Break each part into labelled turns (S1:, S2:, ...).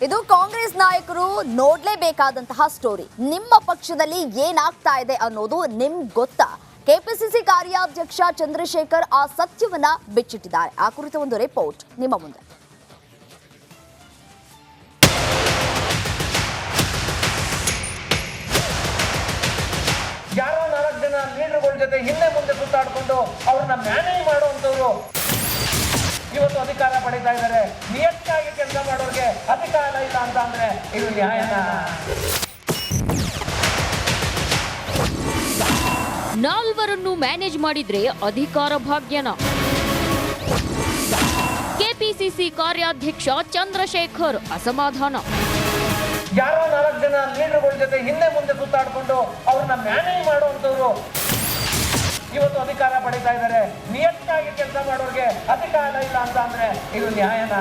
S1: ಇದು ಕಾಂಗ್ರೆಸ್ ನಾಯಕರು ನೋಡ್ಲೇಬೇಕಾದಂತಹ ಸ್ಟೋರಿ. ನಿಮ್ಮ ಪಕ್ಷದಲ್ಲಿ ಏನಾಗ್ತಾ ಇದೆ ಅನ್ನೋದು ನಿಮ್ಗೆ ಗೊತ್ತಾ? ಕೆಪಿಸಿಸಿ ಕಾರ್ಯಾಧ್ಯಕ್ಷ ಚಂದ್ರಶೇಖರ್ ಆ ಸತ್ಯವನ್ನ ಬಿಚ್ಚಿಟ್ಟಿದ್ದಾರೆ. ಆ ಕುರಿತ ಒಂದು ರಿಪೋರ್ಟ್ ನಿಮ್ಮ ಮುಂದೆ.
S2: ಯಾರೋ 4 ಜನ ಲೀಡರ್ಗಳ ಜೊತೆ ಹಿಂದೆ ಮುಂದೆ ಸುತ್ತಾಡಿಕೊಂಡು ಅವ್ರನ್ನ ಮ್ಯಾನೇಜ್ ಮಾಡುವಂತವ್ರು ಇವತ್ತು ಅಧಿಕಾರ ಪಡೀತಾ ಇದ್ದಾರೆ. ನಿಯತ್ತಾಗಿ ಕೆಲಸ ಮಾಡೋರಿಗೆ ಅಧಿಕಾರ ಇಲ್ಲ ಅಂತ ಅಂದ್ರೆ ಇದು ನ್ಯಾಯನ?
S3: ನಾಲ್ವರನ್ನು ಮ್ಯಾನೇಜ್ ಮಾಡಿದ್ರೆ ಅಧಿಕಾರ ಭಾಗ್ಯನ? ಕೆಪಿಸಿಸಿ ಕಾರ್ಯಾಧ್ಯಕ್ಷ ಚಂದ್ರಶೇಖರ್ ಅಸಮಾಧಾನ.
S2: ಯಾರೋ 4 ಜನ ಲೀಡರ್ಗಳ ಜೊತೆ ಹಿಂದೆ ಮುಂದೆ ಸುತ್ತಾಡಿಕೊಂಡು ಅವ್ರನ್ನ ಮ್ಯಾನೇಜ್ ಮಾಡುವಂತವ್ರು ಇವತ್ತು ಅಧಿಕಾರ ಪಡೀತಾ ಇದ್ದಾರೆ. ನಿಯತ್ತಾಗಿ ಕೆಲಸ ಮಾಡೋರಿಗೆ ಅಧಿಕಾರ ಇಲ್ಲ ಅಂತ ಅಂದ್ರೆ ಇದು ನ್ಯಾಯನ?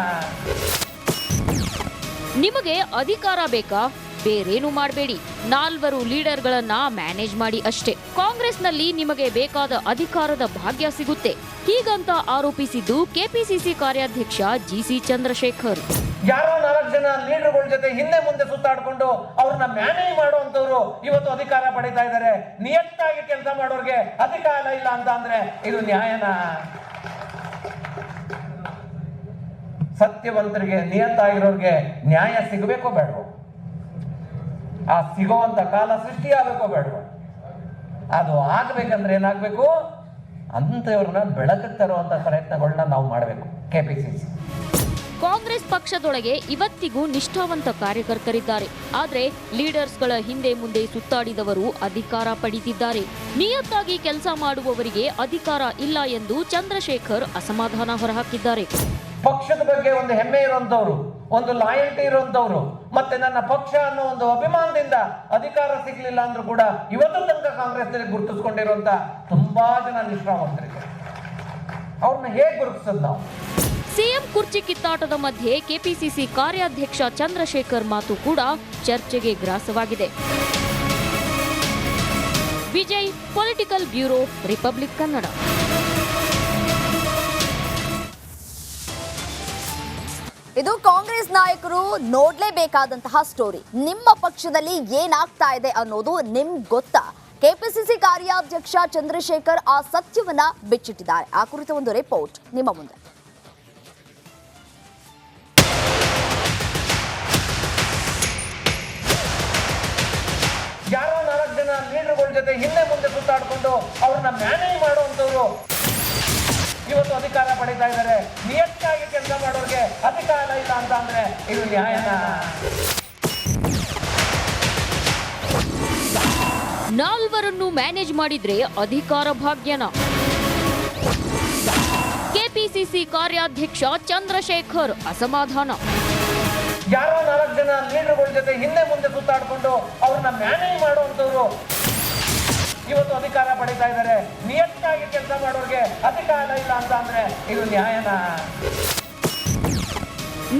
S3: ನಿಮಗೆ ಅಧಿಕಾರ ಬೇಕಾ? ಬೇರೇನು ಮಾಡಬೇಡಿ, 4 ಲೀಡರ್ಗಳನ್ನ ಮ್ಯಾನೇಜ್ ಮಾಡಿ ಅಷ್ಟೇ. ಕಾಂಗ್ರೆಸ್ನಲ್ಲಿ ನಿಮಗೆ ಬೇಕಾದ ಅಧಿಕಾರದ ಭಾಗ್ಯ ಸಿಗುತ್ತೆ ಹೀಗಂತ ಆರೋಪಿಸಿದ್ದು ಕೆಪಿಸಿಸಿ ಕಾರ್ಯಾಧ್ಯಕ್ಷ ಜಿಸಿ ಚಂದ್ರಶೇಖರ್.
S2: ಯಾರೋ 4 ಜನ ಲೀಡರ್ಗಳ ಜೊತೆ ಹಿಂದೆ ಮುಂದೆ ಸುತ್ತಾಡಿಕೊಂಡು ಅವ್ರನ್ನ ಮ್ಯಾನೇಜ್ ಮಾಡುವಂತವ್ರು ಇವತ್ತು ಅಧಿಕಾರ ಪಡೀತಾ ಇದ್ದಾರೆ. ನಿಯತ್ತಾಗಿ ಕೆಲಸ ಮಾಡೋರಿಗೆ ಅಧಿಕಾರ ಇಲ್ಲ ಅಂತ ಅಂದ್ರೆ ಇದು ನ್ಯಾಯನ? ಸತ್ಯವಂತರಿಗೆ, ನಿಯತ್ತಾಗಿರೋರಿಗೆ ನ್ಯಾಯ ಸಿಗಬೇಕೋ ಬೇಡವೋ? ಆ ಸಿಗೋವಂತ ಕಾಲ ಸೃಷ್ಟಿ ಆಗಬೇಕೋ ಬೇಡವೋ? ಅದು ಆಗ್ಬೇಕಂದ್ರೆ ಏನಾಗಬೇಕು? ಅಂತವ್ರನ್ನ ಬೆಳಕಿಗೆ ತರುವಂತ ಪ್ರಯತ್ನಗಳನ್ನ ನಾವು ಮಾಡಬೇಕು. ಕೆಪಿಸಿಸಿ
S3: ಕಾಂಗ್ರೆಸ್ ಪಕ್ಷದೊಳಗೆ ಇವತ್ತಿಗೂ ನಿಷ್ಠಾವಂತ ಕಾರ್ಯಕರ್ತರಿದ್ದಾರೆ. ಆದ್ರೆ ಲೀಡರ್ಸ್ಗಳ ಹಿಂದೆ ಮುಂದೆ ಸುತ್ತಾಡಿದವರು ಅಧಿಕಾರ ಪಡೆದಿದ್ದಾರೆ. ನಿಯತ್ತಾಗಿ ಕೆಲಸ ಮಾಡುವವರಿಗೆ ಅಧಿಕಾರ ಇಲ್ಲ ಎಂದು ಚಂದ್ರಶೇಖರ್ ಅಸಮಾಧಾನ ಹೊರಹಾಕಿದ್ದಾರೆ.
S2: ಪಕ್ಷದ ಬಗ್ಗೆ ಒಂದು ಹೆಮ್ಮೆ ಇರುವಂತವ್ರು, ಒಂದು ಲಾಯಲ್ಟಿ ಇರುವಂತವ್ರು, ಮತ್ತೆ ನನ್ನ ಪಕ್ಷ ಅನ್ನೋ ಒಂದು ಅಭಿಮಾನದಿಂದ ಅಧಿಕಾರ ಸಿಗ್ಲಿಲ್ಲ ಅಂದ್ರೂ ಕೂಡ ಇವತ್ತು ತನಕ ಕಾಂಗ್ರೆಸ್ನಲ್ಲಿ ಗುರುತಿಸ್ಕೊಂಡಿರುವಂತ ತುಂಬಾ ಜನ ನಿಷ್ಠಾವಂತರಿಗೆ ಅವ್ರನ್ನ ಹೇಗೆ ಗುರುತಿಸೋದು ನಾವು?
S3: ಸಿಎಂ ಕುರ್ಚಿ ಕಿತ್ತಾಟದ ಮಧ್ಯೆ ಕೆಪಿಸಿಸಿ ಕಾರ್ಯಾಧ್ಯಕ್ಷ ಚಂದ್ರಶೇಖರ್ ಮಾತು ಕೂಡ ಚರ್ಚೆಗೆ ಗ್ರಾಸವಾಗಿದೆ. Vijay, political bureau, republic Kannada.
S1: ಇದು ಕಾಂಗ್ರೆಸ್ ನಾಯಕರು ನೋಡ್ಲೇಬೇಕಾದಂತಹ ಸ್ಟೋರಿ. ನಿಮ್ಮ ಪಕ್ಷದಲ್ಲಿ ಏನಾಗ್ತಾ ಇದೆ ಅನ್ನೋದು ನಿಮ್ಗೆ ಗೊತ್ತಾ? ಕೆಪಿಸಿಸಿ ಕಾರ್ಯಾಧ್ಯಕ್ಷ ಚಂದ್ರಶೇಖರ್ ಆ ಸತ್ಯವನ್ನ ಬಿಚ್ಚಿಟ್ಟಿದ್ದಾರೆ. ಆ ಕುರಿತ ಒಂದು ರಿಪೋರ್ಟ್ ನಿಮ್ಮ ಮುಂದೆ.
S2: ಯಾರೋ 4 ಜನ ಲೀಡರ್ಗಳ ಜೊತೆ ಹಿಂದೆ ಮುಂದೆ ಸುತ್ತಾಡಿಕೊಂಡು ಅವ್ರನ್ನ ಮ್ಯಾನೇಜ್ ಮಾಡುವಂತವ್ರು ಇವತ್ತು ಅಧಿಕಾರ ಪಡೀತಾ ಇದ್ದಾರೆ. ನಿಯತ್ತಾಗಿ ಕೆಲಸ ಮಾಡೋರಿಗೆ ಅಧಿಕಾರ ಇಲ್ಲ ಅಂತ ಅಂದ್ರೆ ಇದು ನ್ಯಾಯನ?
S3: 4 ಮ್ಯಾನೇಜ್ ಮಾಡಿದ್ರೆ ಅಧಿಕಾರ ಭಾಗ್ಯನ? ಕೆಪಿಸಿಸಿ ಕಾರ್ಯಾಧ್ಯಕ್ಷ ಚಂದ್ರಶೇಖರ್ ಅಸಮಾಧಾನ.
S2: ಯಾರೋ 4 ಜನ ಲೀಡರ್ಗಳ ಜೊತೆ ಹಿಂದೆ ಮುಂದೆ ಸುತ್ತಾಡಿಕೊಂಡು ಅವ್ರನ್ನ ಮ್ಯಾನೇಜ್ ಮಾಡುವಂತವ್ರು ಇವತ್ತು ಅಧಿಕಾರ ಪಡೀತಾ ಇದ್ದಾರೆ. ನಿಯತ್ತಾಗಿ ಕೆಲಸ ಮಾಡೋರಿಗೆ ಅಧಿಕಾರ ಇಲ್ಲ ಅಂತ ಅಂದ್ರೆ ಇದು ನ್ಯಾಯನ?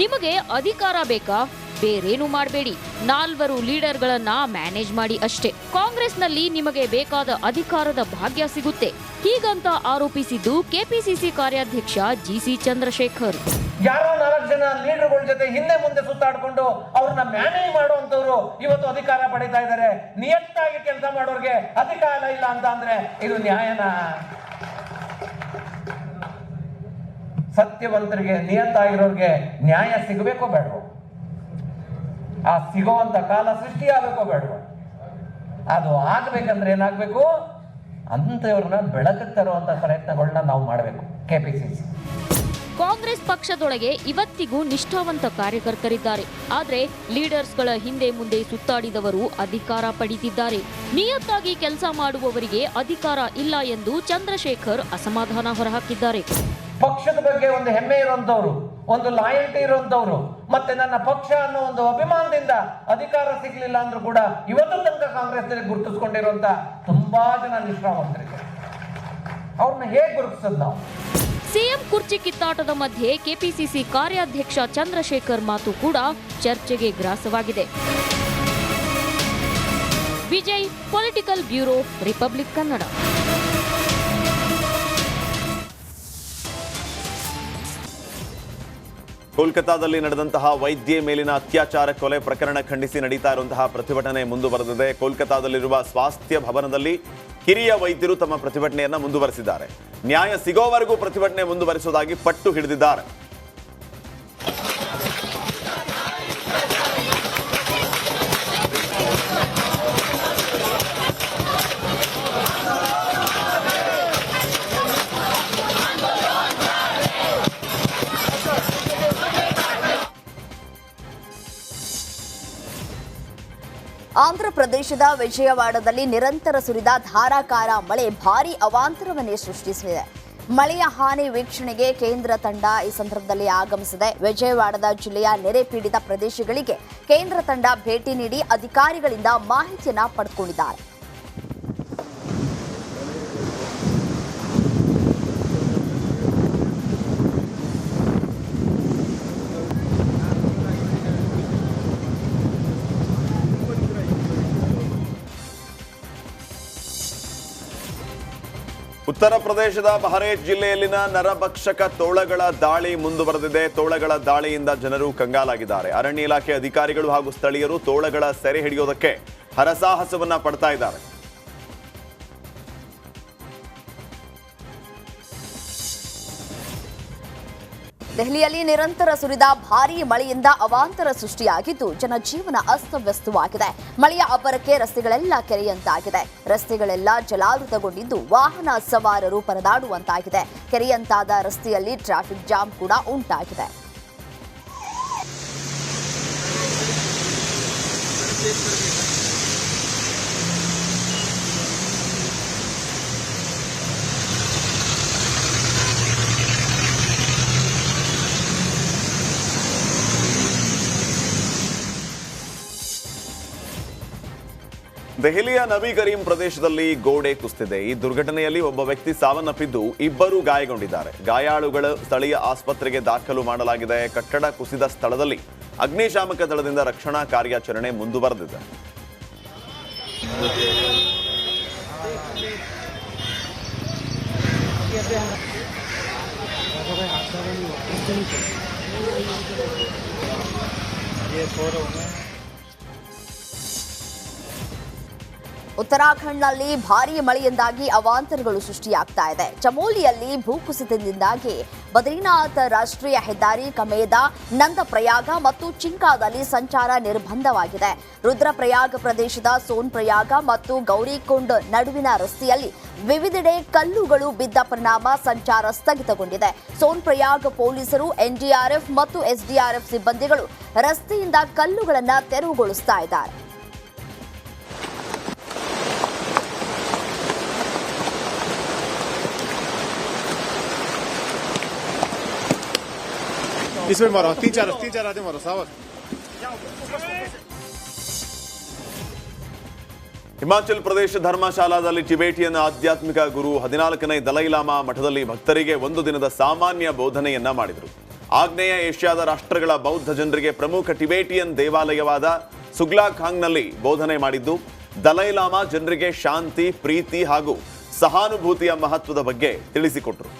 S3: ನಿಮಗೆ ಅಧಿಕಾರ ಬೇಕಾ? ಬೇರೇನು ಮಾಡಬೇಡಿ, 4 ಲೀಡರ್ಗಳನ್ನ ಮ್ಯಾನೇಜ್ ಮಾಡಿ ಅಷ್ಟೇ. ಕಾಂಗ್ರೆಸ್ನಲ್ಲಿ ನಿಮಗೆ ಬೇಕಾದ ಅಧಿಕಾರದ ಭಾಗ್ಯ ಸಿಗುತ್ತೆ ಹೀಗಂತ ಆರೋಪಿಸಿದ್ದು ಕೆಪಿಸಿಸಿ ಕಾರ್ಯಾಧ್ಯಕ್ಷ ಜಿಸಿ ಚಂದ್ರಶೇಖರ್.
S2: ಯಾರೋ 4 ಜನ ಲೀಡರ್ಗಳ ಜೊತೆ ಹಿಂದೆ ಮುಂದೆ ಸುತ್ತಾಡಿಕೊಂಡು ಅವ್ರನ್ನ ಮ್ಯಾನೇಜ್ ಮಾಡುವಂತವ್ರು ಇವತ್ತು ಅಧಿಕಾರ ಪಡೀತಾ ಇದ್ದಾರೆ. ನಿಯತ್ತಾಗಿ ಕೆಲಸ ಮಾಡೋರಿಗೆ ಅಧಿಕಾರ ಇಲ್ಲ ಅಂತ ಅಂದ್ರೆ ಇದು ನ್ಯಾಯನ? ಸತ್ಯವಂತರಿಗೆ, ನಿಯತ್ತಾಗಿರೋರಿಗೆ ನ್ಯಾಯ ಸಿಗಬೇಕೋ ಬೇಡವೋ? ಆ ಸಿಗೋವಂತ ಕಾಲ ಸೃಷ್ಟಿ ಆಗಬೇಕೋ ಬೇಡವೋ? ಅದು ಆಗ್ಬೇಕಂದ್ರೆ ಏನಾಗಬೇಕು? ಅಂತವ್ರನ್ನ ಬೆಳಕಿಗೆ ತರುವಂತ ಪ್ರಯತ್ನಗಳನ್ನ ನಾವು ಮಾಡಬೇಕು. ಕೆಪಿಸಿಸಿ
S3: ಕಾಂಗ್ರೆಸ್ ಪಕ್ಷದೊಳಗೆ ಇವತ್ತಿಗೂ ನಿಷ್ಠಾವಂತ ಕಾರ್ಯಕರ್ತರಿದ್ದಾರೆ. ಆದ್ರೆ ಲೀಡರ್ಸ್ಗಳ ಹಿಂದೆ ಮುಂದೆ ಸುತ್ತಾಡಿದವರು ಅಧಿಕಾರ ಪಡೆದಿದ್ದಾರೆ. ನಿಯತ್ತಾಗಿ ಕೆಲಸ ಮಾಡುವವರಿಗೆ ಅಧಿಕಾರ ಇಲ್ಲ ಎಂದು ಚಂದ್ರಶೇಖರ್ ಅಸಮಾಧಾನ ಹೊರಹಾಕಿದ್ದಾರೆ.
S2: ಪಕ್ಷದ ಬಗ್ಗೆ ಒಂದು ಹೆಮ್ಮೆ ಇರುವಂತವ್ರು, ಒಂದು ಲಾಯಲ್ಟಿ ಇರುವಂತವ್ರು, ಮತ್ತೆ ನನ್ನ ಪಕ್ಷ ಅನ್ನೋ ಒಂದು ಅಭಿಮಾನದಿಂದ ಅಧಿಕಾರ ಸಿಗ್ಲಿಲ್ಲ ಅಂದ್ರೂ ಕೂಡ ಇವತ್ತು ತನಕ ಕಾಂಗ್ರೆಸ್ನಲ್ಲಿ ಗುರುತಿಸ್ಕೊಂಡಿರುವಂತ ತುಂಬಾ ಜನ ನಿಷ್ಠಾವಂತರಿಗೆ ಅವ್ರನ್ನ ಹೇಗೆ ಗುರುತಿಸೋದು ನಾವು?
S3: ಸಿಎಂ ಕುರ್ಚಿ ಕಿತ್ತಾಟದ ಮಧ್ಯೆ ಕೆಪಿಸಿಸಿ ಕಾರ್ಯಾಧ್ಯಕ್ಷ ಚಂದ್ರಶೇಖರ್ ಮಾತು ಕೂಡ ಚರ್ಚೆಗೆ ಗ್ರಾಸವಾಗಿದೆ. Vijay, political bureau, republic Kannada.
S4: ಕೋಲ್ಕತಾದಲ್ಲಿ ನಡೆದಂತಹ ವೈದ್ಯೆ ಮೇಲಿನ ಅತ್ಯಾಚಾರ ಕೊಲೆ ಪ್ರಕರಣ ಖಂಡಿಸಿ ನಡೀತಾ ಇರುವಂತಹ ಪ್ರತಿಭಟನೆ ಮುಂದುವರೆದಿದೆ. ಕೋಲ್ಕತಾದಲ್ಲಿರುವ ಸ್ವಾಸ್ಥ್ಯ ಭವನದಲ್ಲಿ ಹಿರಿಯ ವೈದ್ಯರು ತಮ್ಮ ಪ್ರತಿಭಟನೆಯನ್ನ ಮುಂದುವರೆಸಿದ್ದಾರೆ. ನ್ಯಾಯ ಸಿಗೋವರೆಗೂ ಪ್ರತಿಭಟನೆ ಮುಂದುವರಿಸುವುದಾಗಿ ಪಟ್ಟು ಹಿಡಿದಿದ್ದಾರೆ.
S1: ಆಂಧ್ರಪ್ರದೇಶದ ವಿಜಯವಾಡದಲ್ಲಿ ನಿರಂತರ ಸುರಿದ ಧಾರಾಕಾರ ಮಳೆ ಭಾರೀ ಅವಾಂತರವನ್ನೇ ಸೃಷ್ಟಿಸಿದೆ. ಮಳೆಯ ಹಾನಿ ವೀಕ್ಷಣೆಗೆ ಕೇಂದ್ರ ತಂಡ ಈ ಸಂದರ್ಭದಲ್ಲಿ ಆಗಮಿಸಿದೆ. ವಿಜಯವಾಡದ ಜಿಲ್ಲೆಯ ನೆರೆ ಪೀಡಿತ ಪ್ರದೇಶಗಳಿಗೆ ಕೇಂದ್ರ ತಂಡ ಭೇಟಿ ನೀಡಿ ಅಧಿಕಾರಿಗಳಿಂದ ಮಾಹಿತಿಯನ್ನ ಪಡೆದುಕೊಂಡಿದ್ದಾರೆ.
S4: ಉತ್ತರ ಪ್ರದೇಶದ ಬಹರೇಚ್ ಜಿಲ್ಲೆಯಲ್ಲಿನ ನರಭಕ್ಷಕ ತೋಳಗಳ ದಾಳಿ ಮುಂದುವರೆದಿದೆ. ತೋಳಗಳ ದಾಳಿಯಿಂದ ಜನರು ಕಂಗಾಲಾಗಿದ್ದಾರೆ. ಅರಣ್ಯ ಇಲಾಖೆ ಅಧಿಕಾರಿಗಳು ಹಾಗೂ ಸ್ಥಳೀಯರು ತೋಳಗಳ ಸೆರೆ ಹಿಡಿಯೋದಕ್ಕೆ ಹರಸಾಹಸವನ್ನ ಪಡ್ತಾ ಇದ್ದಾರೆ.
S1: ದೆಹಲಿಯಲ್ಲಿ ನಿರಂತರ ಸುರಿದ ಭಾರೀ ಮಳೆಯಿಂದ ಅವಾಂತರ ಸೃಷ್ಟಿಯಾಗಿದ್ದು ಜನಜೀವನ ಅಸ್ತವ್ಯಸ್ತವಾಗಿದೆ. ಮಳೆಯ ಅಬ್ಬರಕ್ಕೆ ರಸ್ತೆಗಳೆಲ್ಲ ಕೆರೆಯಂತಾಗಿದೆ. ರಸ್ತೆಗಳೆಲ್ಲ ಜಲಾವೃತಗೊಂಡಿದ್ದು ವಾಹನ ಸವಾರರು ಪರದಾಡುವಂತಾಗಿದೆ. ಕೆರೆಯಂತಾದ ರಸ್ತೆಯಲ್ಲಿ ಟ್ರಾಫಿಕ್ ಜಾಮ್ ಕೂಡ ಉಂಟಾಗಿದೆ.
S4: ದೆಹಲಿಯ ನಬಿ ಕರೀಂ ಪ್ರದೇಶದಲ್ಲಿ ಗೋಡೆ ಕುಸಿದಿದೆ. ಈ ದುರ್ಘಟನೆಯಲ್ಲಿ ಒಬ್ಬ ವ್ಯಕ್ತಿ ಸಾವನ್ನಪ್ಪಿದ್ದು ಇಬ್ಬರು ಗಾಯಗೊಂಡಿದ್ದಾರೆ. ಗಾಯಾಳುಗಳು ಸ್ಥಳೀಯ ಆಸ್ಪತ್ರೆಗೆ ದಾಖಲು ಮಾಡಲಾಗಿದೆ. ಕಟ್ಟಡ ಕುಸಿದ ಸ್ಥಳದಲ್ಲಿ ಅಗ್ನಿಶಾಮಕ ದಳದಿಂದ ರಕ್ಷಣಾ ಕಾರ್ಯಾಚರಣೆ ಮುಂದುವರೆದಿದೆ.
S1: ಉತ್ತರಾಖಂಡ್ನಲ್ಲಿ ಭಾರೀ ಮಳೆಯಿಂದಾಗಿ ಅವಾಂತರಗಳು ಸೃಷ್ಟಿಯಾಗ್ತಾ ಇದೆ. ಚಮೋಲಿಯಲ್ಲಿ ಭೂಕುಸಿತದಿಂದಾಗಿ ಬದ್ರಿನಾಥ್ ರಾಷ್ಟ್ರೀಯ ಹೆದ್ದಾರಿ, ಕಮೇದಾ, ನಂದಪ್ರಯಾಗ ಮತ್ತು ಚಿಂಕಾದಲ್ಲಿ ಸಂಚಾರ ನಿರ್ಬಂಧವಾಗಿದೆ. ರುದ್ರಪ್ರಯಾಗ ಪ್ರದೇಶದ ಸೋನ್ಪ್ರಯಾಗ ಮತ್ತು ಗೌರಿಕುಂಡ್ ನಡುವಿನ ರಸ್ತೆಯಲ್ಲಿ ವಿವಿಧೆಡೆ ಕಲ್ಲುಗಳು ಬಿದ್ದ ಪರಿಣಾಮ ಸಂಚಾರ ಸ್ಥಗಿತಗೊಂಡಿದೆ. ಸೋನ್ಪ್ರಯಾಗ್ ಪೊಲೀಸರು, ಎನ್ಡಿಆರ್ಎಫ್ ಮತ್ತು ಎಸ್ಡಿಆರ್ಎಫ್ ಸಿಬ್ಬಂದಿಗಳು ರಸ್ತೆಯಿಂದ ಕಲ್ಲುಗಳನ್ನು ತೆರವುಗೊಳಿಸ್ತಾ ಇದ್ದಾರೆ.
S5: इसमें मारो तीन चार आते मारो सावक.
S4: ಹಿಮಾಚಲ ಪ್ರದೇಶ ಧರ್ಮಶಾಲಾದಲ್ಲಿ ಟಿಬೇಟಿಯನ್ ಆಧ್ಯಾತ್ಮಿಕ ಗುರು 14ನೇ ದಲೈಲಾಮಾ ಮಠದಲ್ಲಿ ಭಕ್ತರಿಗೆ ಒಂದು ದಿನದ ಸಾಮಾನ್ಯ ಬೋಧನೆಯನ್ನ ಮಾಡಿದರು. ಆಗ್ನೇಯ ಏಷ್ಯಾದ ರಾಷ್ಟ್ರಗಳ ಬೌದ್ಧ ಜನರಿಗೆ ಪ್ರಮುಖ ಟಿಬೇಟಿಯನ್ ದೇವಾಲಯವಾದ ಸುಗ್ಲಾಖಾಂಗ್ನಲ್ಲಿ ಬೋಧನೆ ಮಾಡಿದ್ದು ದಲೈಲಾಮಾ ಜನರಿಗೆ ಶಾಂತಿ, ಪ್ರೀತಿ ಹಾಗೂ ಸಹಾನುಭೂತಿಯ ಮಹತ್ವದ ಬಗ್ಗೆ ತಿಳಿಸಿಕೊಟ್ಟರು.